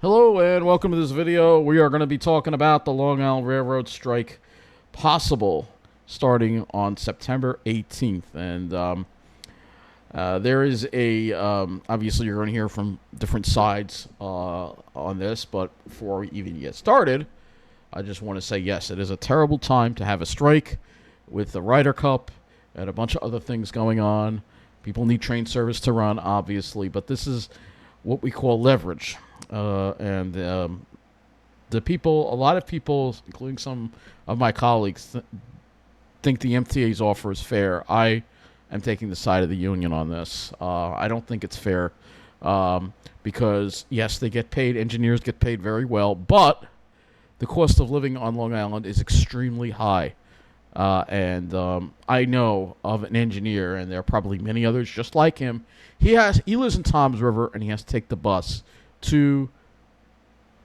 Hello and welcome to this video. We are going to be talking about the Long Island Railroad strike possible starting on September 18th. And there is obviously you're going to hear from different sides on this, but before we even get started, I just want to say yes, it is a terrible time to have a strike with the Ryder Cup and a bunch of other things going on. People need train service to run, obviously, but this is what we call leverage. The people, a lot of people, including some of my colleagues, think the MTA's offer is fair. I am taking the side of the union on this. I don't think it's fair because, yes, they get paid. Engineers get paid very well, but the cost of living on Long Island is extremely high. I know of an engineer, and there are probably many others just like him. He lives in Toms River, and he has to take the bus to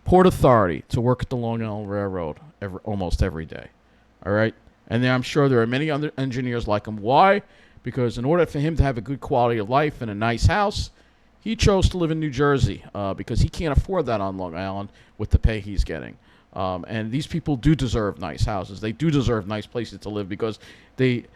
Port Authority to work at the Long Island Railroad almost every day. All right? And I'm sure there are many other engineers like him. Why? Because in order for him to have a good quality of life and a nice house, he chose to live in New Jersey because he can't afford that on Long Island with the pay he's getting. And these people do deserve nice houses. They do deserve nice places to live because they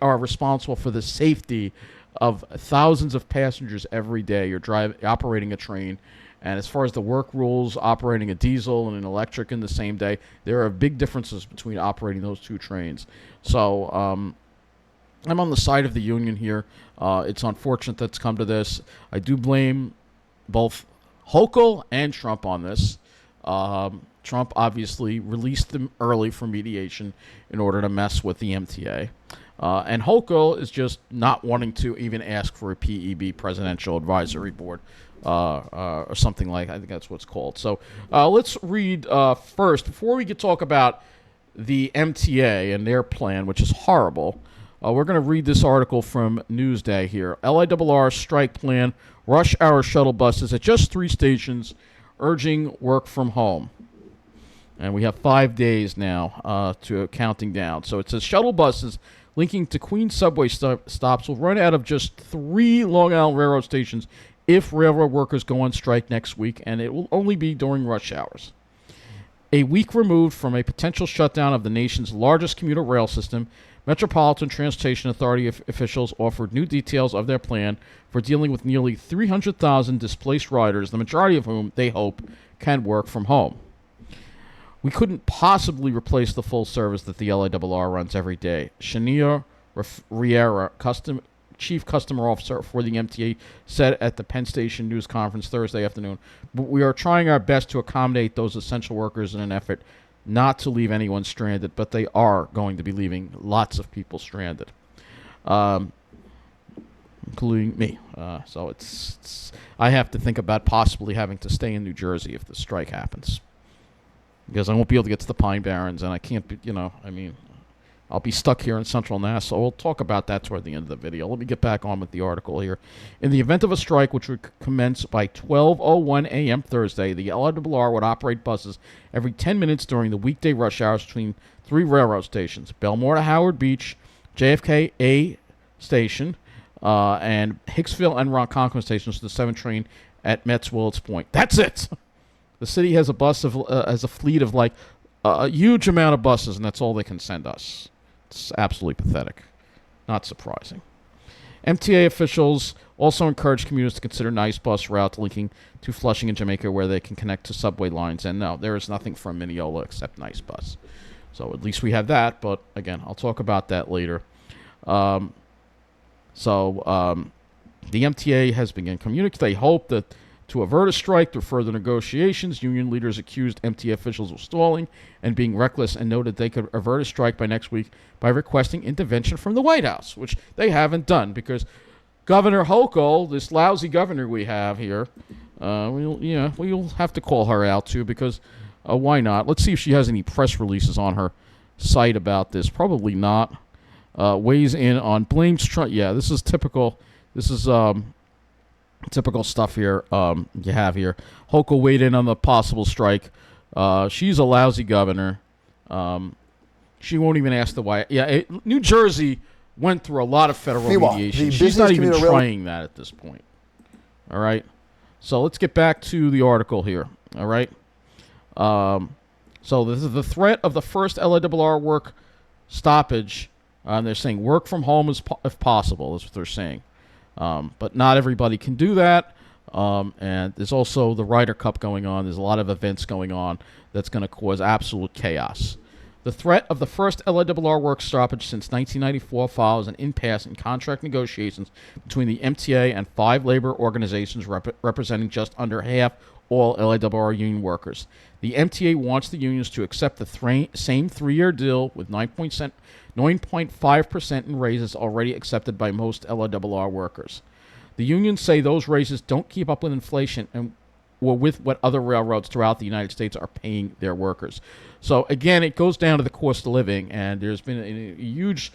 are responsible for the safety of thousands of passengers every day. You're operating a train, and as far as the work rules, operating a diesel and an electric in the same day, there are big differences between operating those two trains. So I'm on the side of the union here. It's unfortunate that's come to this. I do blame both Hochul and Trump on this. Trump obviously released them early for mediation in order to mess with the MTA. And Hochul is just not wanting to even ask for a PEB, Presidential Advisory Board, or something like I think that's what it's called. So let's read first, before we talk about the MTA and their plan, which is horrible. We're going to read this article from Newsday here. LIRR strike plan, rush hour shuttle buses at just 3 stations, urging work from home. And we have 5 days now to counting down. So it says shuttle buses linking to Queens subway stops will run out of just 3 Long Island Railroad stations if railroad workers go on strike next week, and it will only be during rush hours. A week removed from a potential shutdown of the nation's largest commuter rail system, Metropolitan Transportation Authority officials offered new details of their plan for dealing with nearly 300,000 displaced riders, the majority of whom, they hope, can work from home. We couldn't possibly replace the full service that the LIRR runs every day. Shania Riera, Chief Customer Officer for the MTA, said at the Penn Station News Conference Thursday afternoon, but we are trying our best to accommodate those essential workers in an effort not to leave anyone stranded, but they are going to be leaving lots of people stranded, including me. So I have to think about possibly having to stay in New Jersey if the strike happens, because I won't be able to get to the Pine Barrens, and I can't be, I'll be stuck here in central Nassau. We'll talk about that toward the end of the video. Let me get back on with the article here. In the event of a strike, which would commence by 12:01 a.m. Thursday, the LIRR would operate buses every 10 minutes during the weekday rush hours between 3 railroad stations: Belmore to Howard Beach, JFK A Station, and Hicksville and Ronkonkoma stations to the 7 train at Metz Willets Point. That's it! The city has a fleet of like a huge amount of buses, and that's all they can send us. It's absolutely pathetic. Not surprising. MTA officials also encourage commuters to consider nice bus routes linking to Flushing and Jamaica, where they can connect to subway lines. And no, there is nothing from Mineola except nice bus. So at least we have that. But again, I'll talk about that later. The MTA has begun communicating. They hope that to avert a strike through further negotiations, union leaders accused MTA officials of stalling and being reckless and noted they could avert a strike by next week by requesting intervention from the White House, which they haven't done because Governor Hochul, this lousy governor we have here, we'll have to call her out too because why not? Let's see if she has any press releases on her site about this. Probably not. Weighs in on blames Trump. Yeah, this is typical. This is typical stuff here. You have here. Hochul weighed in on the possible strike. She's a lousy governor. She won't even ask the why. Yeah, New Jersey went through a lot of federal mediation. She's not even trying that at this point. All right? So let's get back to the article here. All right. So this is the threat of the first LIRR work stoppage. And they're saying work from home if possible. That's what they're saying. But not everybody can do that. And there's also the Ryder Cup going on. There's a lot of events going on that's going to cause absolute chaos. The threat of the first LIRR work stoppage since 1994 follows an impasse in contract negotiations between the MTA and 5 labor organizations representing just under half all LIRR union workers. The MTA wants the unions to accept the same 3-year deal with 9.5% in raises already accepted by most LIRR workers. The unions say those raises don't keep up with inflation and or with what other railroads throughout the United States are paying their workers. So again, it goes down to the cost of living, and there's been a huge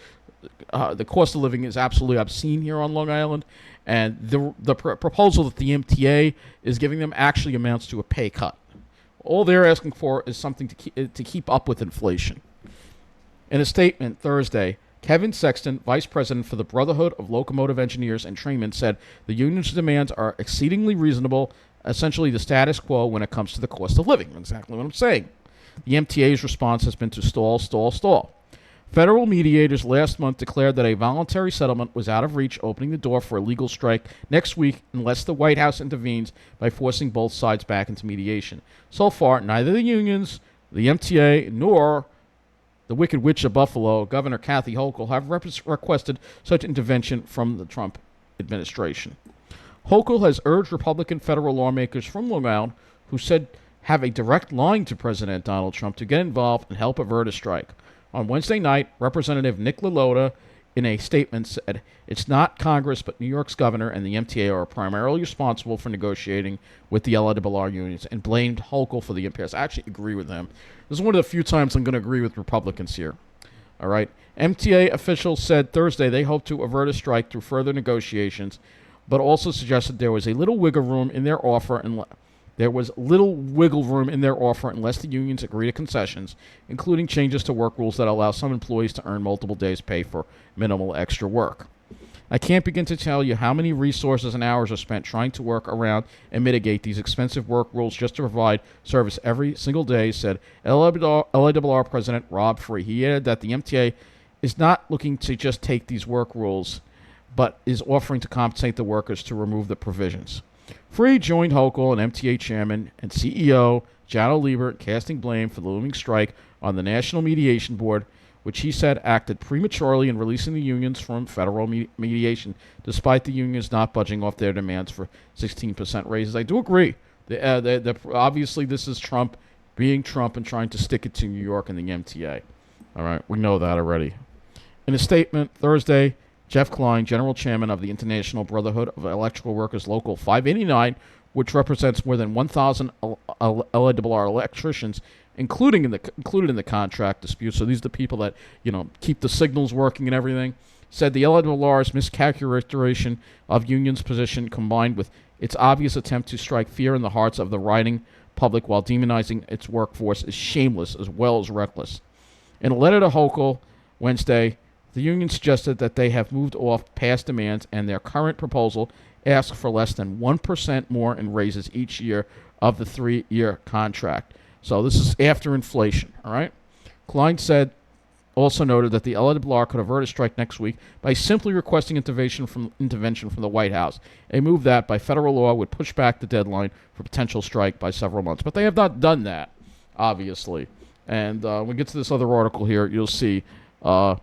the cost of living is absolutely obscene here on Long Island, and the proposal that the MTA is giving them actually amounts to a pay cut. All they're asking for is something to keep up with inflation. In a statement Thursday, Kevin Sexton, vice president for the Brotherhood of Locomotive Engineers and Trainmen, said the union's demands are exceedingly reasonable, essentially the status quo when it comes to the cost of living. Exactly what I'm saying. The MTA's response has been to stall, stall, stall. Federal mediators last month declared that a voluntary settlement was out of reach, opening the door for a legal strike next week unless the White House intervenes by forcing both sides back into mediation. So far, neither the unions, the MTA, nor the Wicked Witch of Buffalo, Governor Kathy Hochul, have requested such intervention from the Trump administration. Hochul has urged Republican federal lawmakers from Long Island, who said have a direct line to President Donald Trump, to get involved and help avert a strike. On Wednesday night, Representative Nick LaLota, in a statement, said it's not Congress but New York's governor and the MTA are primarily responsible for negotiating with the LIRR unions, and blamed Hochul for the impasse. I actually agree with him. This is one of the few times I'm going to agree with Republicans here. All right. MTA officials said Thursday they hope to avert a strike through further negotiations, but also suggested there was little wiggle room in their offer unless the unions agree to concessions, including changes to work rules that allow some employees to earn multiple days' pay for minimal extra work. I can't begin to tell you how many resources and hours are spent trying to work around and mitigate these expensive work rules just to provide service every single day, said LIRR President Rob Free. He added that the MTA is not looking to just take these work rules, but is offering to compensate the workers to remove the provisions. Free joined Hochul and MTA chairman and CEO Jano Liebert casting blame for the looming strike on the National Mediation Board, which he said acted prematurely in releasing the unions from federal mediation, despite the unions not budging off their demands for 16% raises. I do agree. Obviously, this is Trump being Trump and trying to stick it to New York and the MTA. All right, we know that already. In a statement Thursday, Jeff Klein, general chairman of the International Brotherhood of Electrical Workers Local 589, which represents more than 1,000 LIRR electricians, included in the contract dispute. So these are the people that keep the signals working and everything. Said the LIRR's miscalculation of unions' position, combined with its obvious attempt to strike fear in the hearts of the riding public while demonizing its workforce, is shameless as well as reckless. In a letter to Hochul Wednesday, the union suggested that they have moved off past demands, and their current proposal asks for less than 1% more in raises each year of the 3-year contract. So this is after inflation, all right? Klein also noted that the LIRR could avert a strike next week by simply requesting intervention from the White House, a move that, by federal law, would push back the deadline for potential strike by several months. But they have not done that, obviously. And when we get to this other article here, you'll see Hochul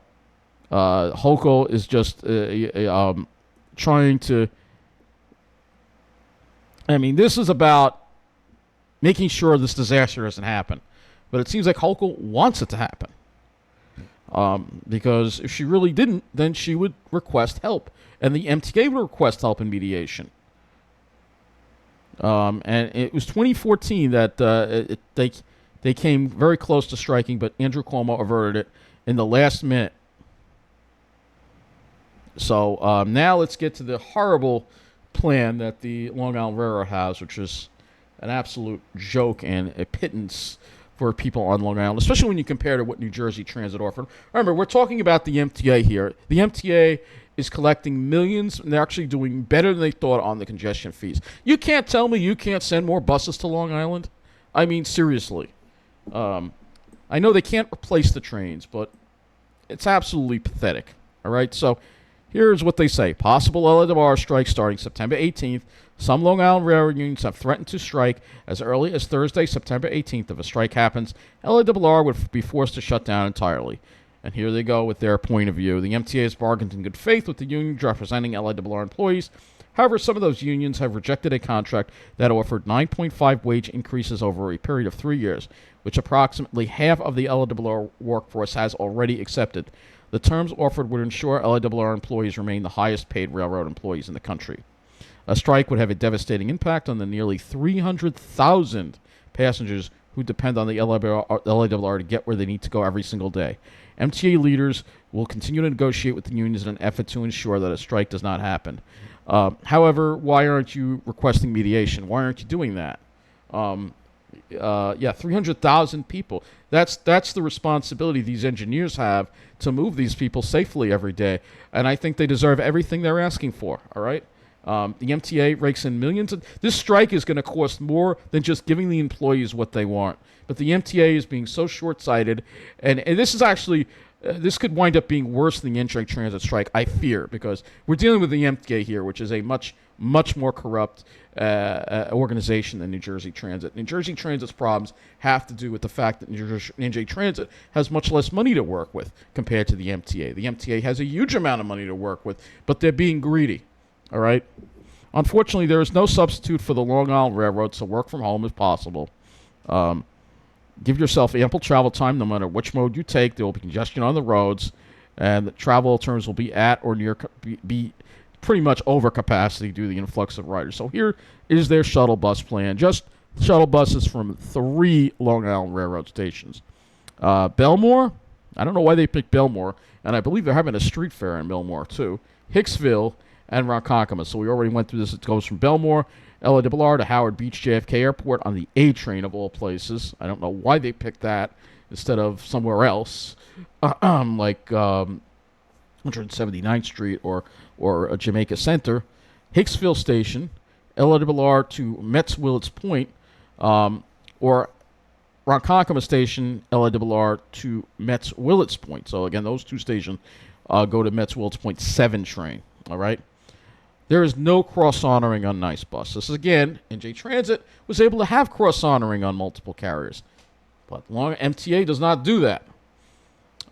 is just trying to... I mean, this is about making sure this disaster doesn't happen. But it seems like Hochul wants it to happen. Because if she really didn't, then she would request help. And the MTA would request help in mediation. And it was 2014 that they came very close to striking, but Andrew Cuomo averted it in the last minute. So now let's get to the horrible plan that the Long Island Railroad has, which is an absolute joke and a pittance for people on Long Island, especially when you compare to what New Jersey Transit offered. Remember, we're talking about the MTA here. The MTA is collecting millions, and they're actually doing better than they thought on the congestion fees. You can't tell me you can't send more buses to Long Island. I mean, seriously. I know they can't replace the trains, but it's absolutely pathetic. All right, so here's what they say. Possible LIRR strike starting September 18th. Some Long Island railroad unions have threatened to strike as early as Thursday, September 18th. If a strike happens, LIRR would be forced to shut down entirely. And here they go with their point of view. The MTA has bargained in good faith with the unions representing LIRR employees. However, some of those unions have rejected a contract that offered 9.5 wage increases over a period of 3 years, which approximately half of the LIRR workforce has already accepted. The terms offered would ensure LIRR employees remain the highest paid railroad employees in the country. A strike would have a devastating impact on the nearly 300,000 passengers who depend on the LIRR to get where they need to go every single day. MTA leaders will continue to negotiate with the unions in an effort to ensure that a strike does not happen. However, why aren't you requesting mediation? Why aren't you doing that? 300,000 people. That's the responsibility these engineers have to move these people safely every day. And I think they deserve everything they're asking for, all right? The MTA rakes in millions. This strike is going to cost more than just giving the employees what they want. But the MTA is being so short-sighted. And this is actually... this could wind up being worse than the MTA transit strike, I fear, because we're dealing with the MTA here, which is a much more corrupt organization than New Jersey Transit. New Jersey Transit's problems have to do with the fact that New Jersey Transit has much less money to work with compared to the MTA. The MTA has a huge amount of money to work with, but they're being greedy. All right? Unfortunately, there is no substitute for the Long Island Railroad, so work from home is possible. Give yourself ample travel time no matter which mode you take. There will be congestion on the roads, and the travel alternatives will be at or near be pretty much over capacity due to the influx of riders. So here is their shuttle bus plan. Just shuttle buses from 3 Long Island Railroad stations. Belmore, I don't know why they picked Belmore, and I believe they're having a street fair in Belmore too. Hicksville and Ronkonkoma. So we already went through this. It goes from Belmore, LIRR to Howard Beach JFK Airport on the A train of all places. I don't know why they picked that instead of somewhere else, like 179th Street or Jamaica Center. Hicksville Station, LIRR to Metz Willets Point, or Ronkonkoma Station, LIRR to Metz Willets Point. So again, those two stations go to Metz Willets Point 7 train. All right. There is no cross-honoring on Nice Bus. This is, again, NJ Transit was able to have cross-honoring on multiple carriers. But MTA does not do that.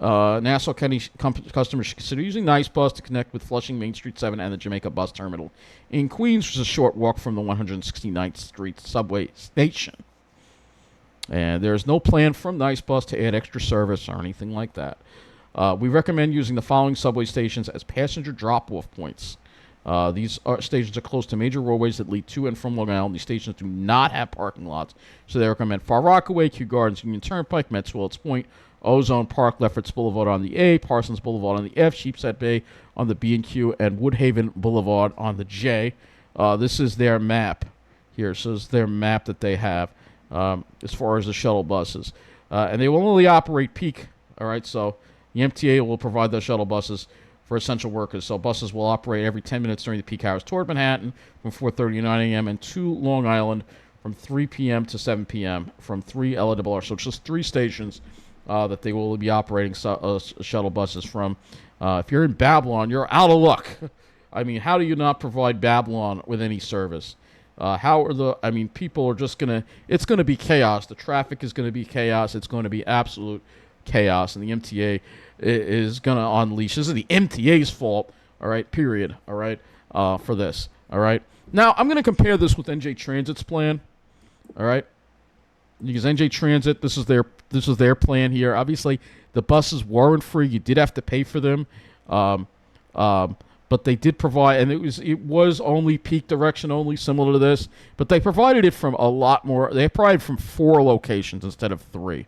Nassau County customers should consider using Nice Bus to connect with Flushing Main Street 7 and the Jamaica Bus Terminal in Queens, which is a short walk from the 169th Street subway station. And there is no plan from Nice Bus to add extra service or anything like that. We recommend using the following subway stations as passenger drop-off points. These stations are close to major roadways that lead to and from Long Island. These stations do not have parking lots, so they recommend Far Rockaway, Kew Gardens, Union Turnpike, Metz Willets Point, Ozone Park, Lefferts Boulevard on the A, Parsons Boulevard on the F, Sheepshead Bay on the B and Q, and Woodhaven Boulevard on the J. This is their map here. So it's their map that they have as far as the shuttle buses. And they will only operate peak, all right? So the MTA will provide those shuttle buses for essential workers. So buses will operate every 10 minutes during the peak hours toward Manhattan from 4:30 to 9 a.m. and to Long Island from 3 p.m. to 7 p.m. from 3 LIRR. So it's just 3 stations that they will be operating shuttle buses from. If you're in Babylon, you're out of luck. I mean, how do you not provide Babylon with any service? People are just it's going to be chaos. The traffic is going to be chaos. It's going to be absolute chaos, and the MTA is going to unleash. This is the MTA's fault, all right, period, all right, for this, all right. Now, I'm going to compare this with NJ Transit's plan, all right, because NJ Transit, this is their plan here. Obviously, the buses weren't free. You did have to pay for them, but they did provide, and it was only peak direction only, similar to this, but they provided it from a lot more. They provided from 4 locations instead of 3.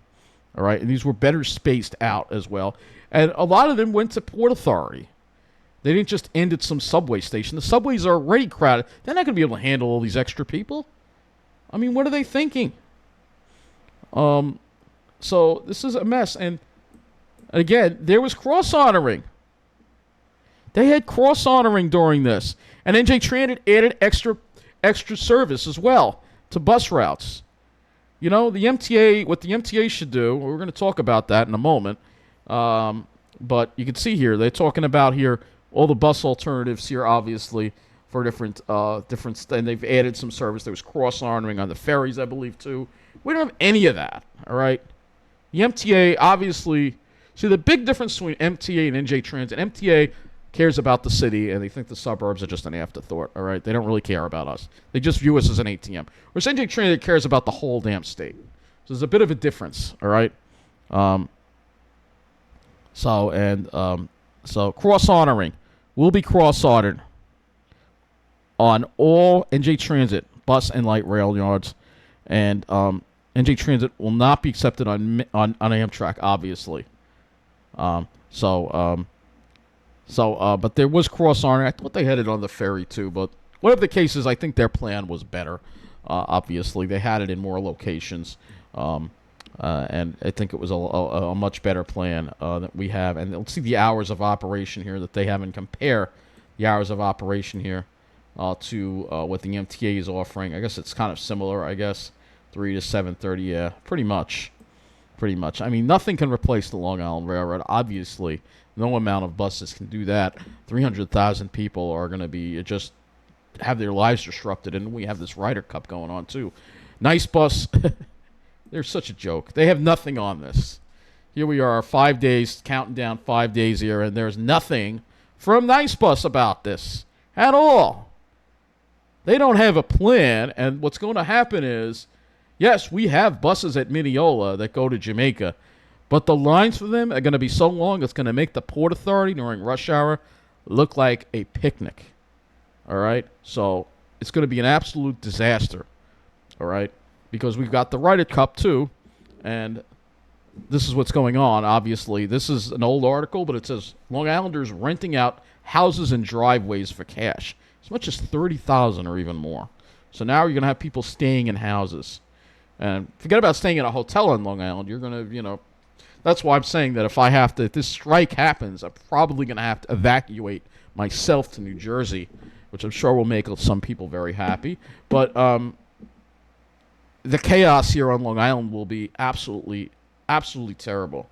All right, and these were better spaced out as well. And a lot of them went to Port Authority. They didn't just end at some subway station. The subways are already crowded. They're not going to be able to handle all these extra people. I mean, what are they thinking? So this is a mess. And again, there was cross-honoring. They had cross-honoring during this. And NJ Transit added extra service as well to bus routes. You know, the MTA, what the MTA should do, we're going to talk about that in a moment. But you can see here, they're talking about here all the bus alternatives here, obviously, for different, and they've added some service. There was cross-honoring on the ferries, I believe, too. We don't have any of that, all right? The MTA, obviously, see the big difference between MTA and NJ Transit. MTA cares about the city, and they think the suburbs are just an afterthought, all right? They don't really care about us. They just view us as an ATM. Whereas NJ Transit cares about the whole damn state. So there's a bit of a difference, all right? So cross-honoring will be cross-honored on all NJ Transit bus and light rail yards, and NJ Transit will not be accepted on Amtrak, obviously. But there was cross-honoring. I thought they had it on the ferry too, but whatever the case is, I think their plan was better. Obviously, they had it in more locations, and I think it was a much better plan that we have. And let's see the hours of operation here that they have, and compare the hours of operation here to what the MTA is offering. I guess it's kind of similar. I guess 3 to 7:30. Yeah, pretty much. I mean, nothing can replace the Long Island Railroad. Obviously, no amount of buses can do that. 300,000 people are going to be just have their lives disrupted, and we have this Ryder Cup going on too. Nice bus. They're such a joke. They have nothing on this. Here we are, 5 days, counting down 5 days here, and there's nothing from Nice Bus about this at all. They don't have a plan, and what's going to happen is, yes, we have buses at Mineola that go to Jamaica, but the lines for them are going to be so long, it's going to make the Port Authority during rush hour look like a picnic. All right? So it's going to be an absolute disaster. All right? Because we've got the Ryder Cup, too, and this is what's going on, obviously. This is an old article, but it says Long Islanders renting out houses and driveways for cash. As much as $30,000 or even more. So now you're going to have people staying in houses. And forget about staying in a hotel on Long Island. You're going to, that's why I'm saying that if this strike happens, I'm probably going to have to evacuate myself to New Jersey, which I'm sure will make some people very happy. But the chaos here on Long Island will be absolutely terrible.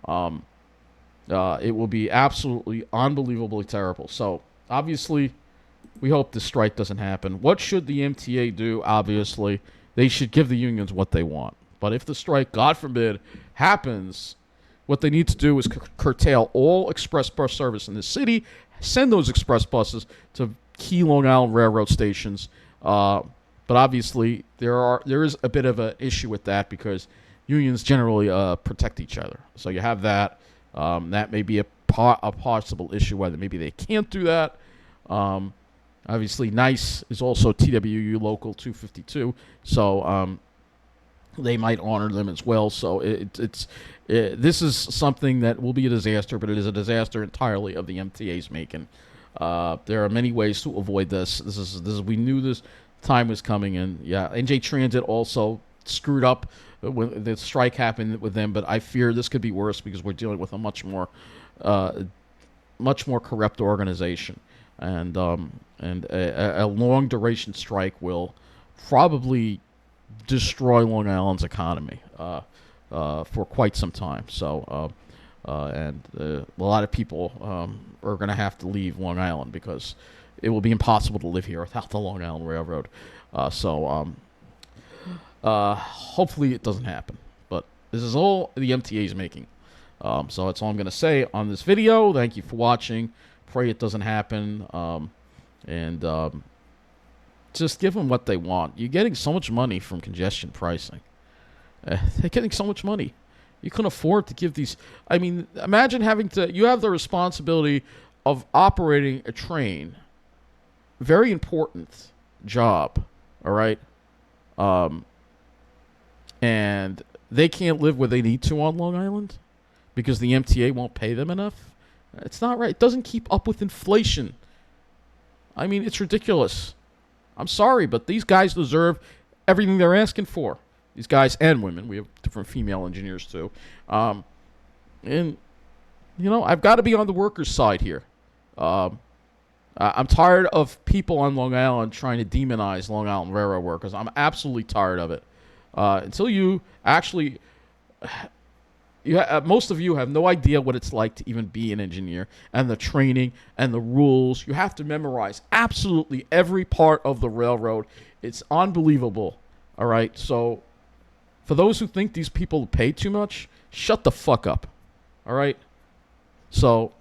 It will be absolutely unbelievably terrible. So, obviously, we hope this strike doesn't happen. What should the MTA do? Obviously, they should give the unions what they want. But if the strike, God forbid, happens, what they need to do is curtail all express bus service in the city, send those express buses to key Long Island Railroad stations. But obviously, there is a bit of an issue with that because unions generally protect each other. So you have that. That may be a possible issue whether maybe they can't do that. Obviously, NICE is also TWU Local 252, so they might honor them as well. So this is something that will be a disaster, but it is a disaster entirely of the MTA's making. There are many ways to avoid this. This is we knew this time was coming, and yeah, NJ Transit also screwed up when the strike happened with them. But I fear this could be worse because we're dealing with a much more corrupt organization. And a long duration strike will probably destroy Long Island's economy for quite some time. So, a lot of people are going to have to leave Long Island because it will be impossible to live here without the Long Island Railroad. Hopefully it doesn't happen. But this is all the MTA is making. So that's all I'm going to say on this video. Thank you for watching. Pray it doesn't happen, just give them what they want. You're getting so much money from congestion pricing. They're getting so much money. You can afford to give these. I mean, imagine you have the responsibility of operating a train. Very important job, all right? And they can't live where they need to on Long Island because the MTA won't pay them enough. It's not right. It doesn't keep up with inflation. I mean, it's ridiculous. I'm sorry, but these guys deserve everything they're asking for. These guys and women. We have different female engineers too. And I've got to be on the workers' side here. I'm tired of people on Long Island trying to demonize Long Island Railroad workers. I'm absolutely tired of it. Until you actually, most of you have no idea what it's like to even be an engineer and the training and the rules. You have to memorize absolutely every part of the railroad. It's unbelievable. All right. So for those who think these people pay too much, shut the fuck up. All right. So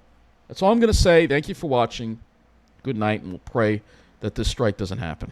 that's all I'm going to say. Thank you for watching. Good night, and we'll pray that this strike doesn't happen.